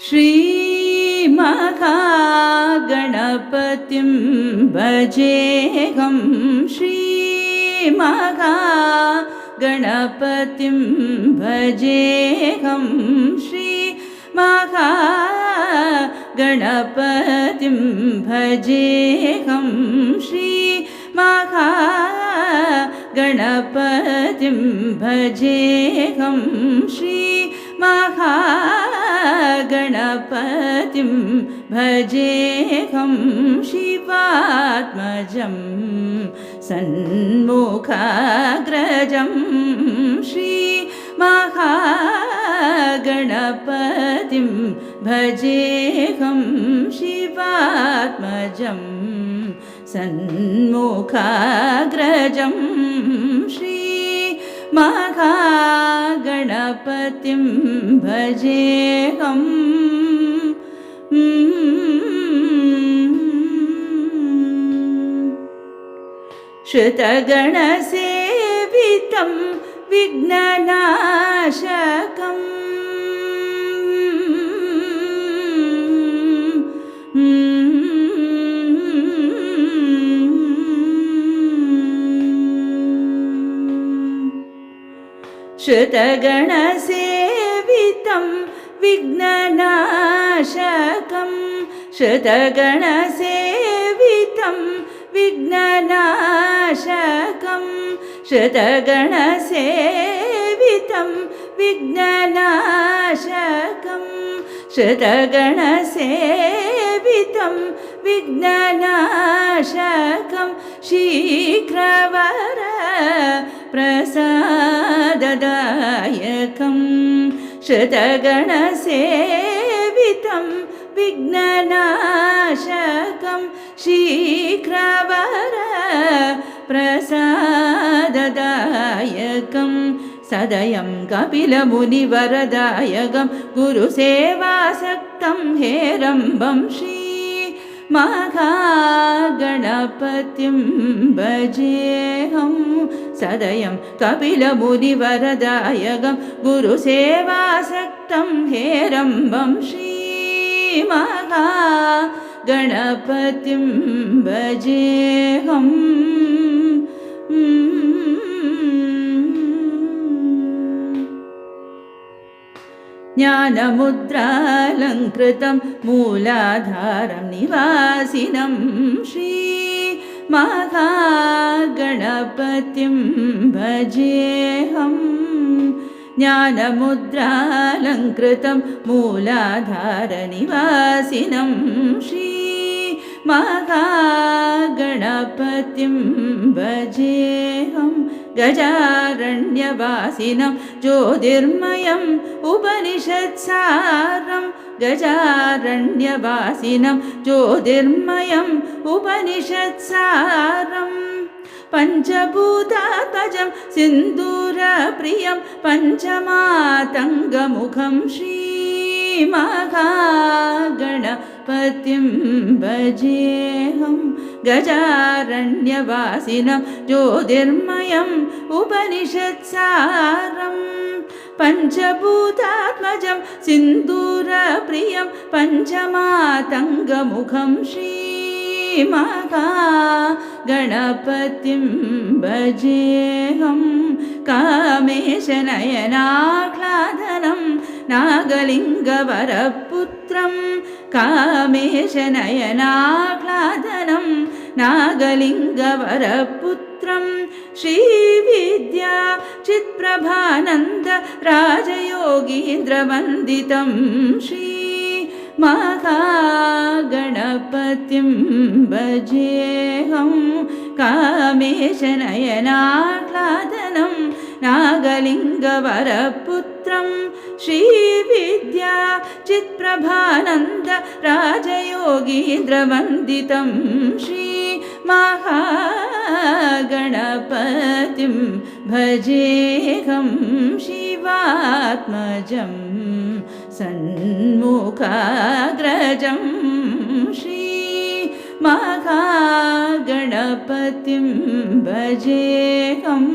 श्रीमहागणपतिं भजेऽहं श्रीमहागणपतिं भजेऽहं श्रीमहागणपतिं भजेऽहं श्रीमहागणपतिं भजेऽहं श्रीमहागणपतिं भजेऽहं शिवात्मजं सन्मुखाग्रजं श्रीमहागणपतिं भजेऽहं शिवात्मजं सन्मुखाग्रजं श्रीमहागणपतिं भजेऽहं श्रुतगणसेवितं विघ्ननाशकम् श्रुतगणसेवितं विघ्ननाशकं श्रुतगणसेवितं विघ्ननाशकं श्रुतगणसेवितं विघ्ननाशकं श्रुतगणसेवितं विघ्ननाशकं शीघ्रवर प्रसाददायकं श्रुतगणसेवितं विघ्ननाशकं शीघ्रवर प्रसाददायकं सदयं कपिलमुनिवरदायकं गुरुसेवासक्तं हेरम्बं श्रीमहागणपतिं भजेऽहं सदयं कपिलमुनिवरदायकं गुरुसेवासक्तं हेरम्बं श्रीमहागणपतिं भजेऽहं ज्ञानमुद्रालङ्कृतं मूलाधारं निवासिनं श्रीमहागणपतिं भजेऽहं ज्ञानमुद्रालङ्कृतं मूलाधारनिवासिनं श्रीमहागणपतिं भजेऽहं गजारण्यवासिनं ज्योतिर्मयम् उपनिषत्सारं गजारण्यवासिनं ज्योतिर्मयम् उपनिषत्सारं पञ्चभूतात्मजं सिन्दूरप्रियं पञ्चमातङ्गमुखं श्रीमहागणपतिं भजेऽहं गजारण्यवासिनं ज्योतिर्मयम् उपनिषत्सारं पञ्चभूतात्मजं सिन्दूरप्रियं पञ्चमातङ्गमुखं श्रीमहागणपतिं भजेऽहं कामेशनयनाह्लादनं नागलिङ्गवरपुत्रं कामेशनयनाह्लादनं नागलिङ्गवरपुत्रं Srividya चित्प्रभानन्द राजयोगीन्द्रवन्दितं श्रीमहागणपतिं भजेऽहं कामेशनयनाह्लादनं नागलिङ्गवरपुत्रं Srividya चित्प्रभानन्द राजयोगीन्द्रवन्दितं श्रीमहागणपतिं भजेऽहं शिवात्मजं सन्मुखाग्रजं श्रीमहागणपतिं भजेऽहं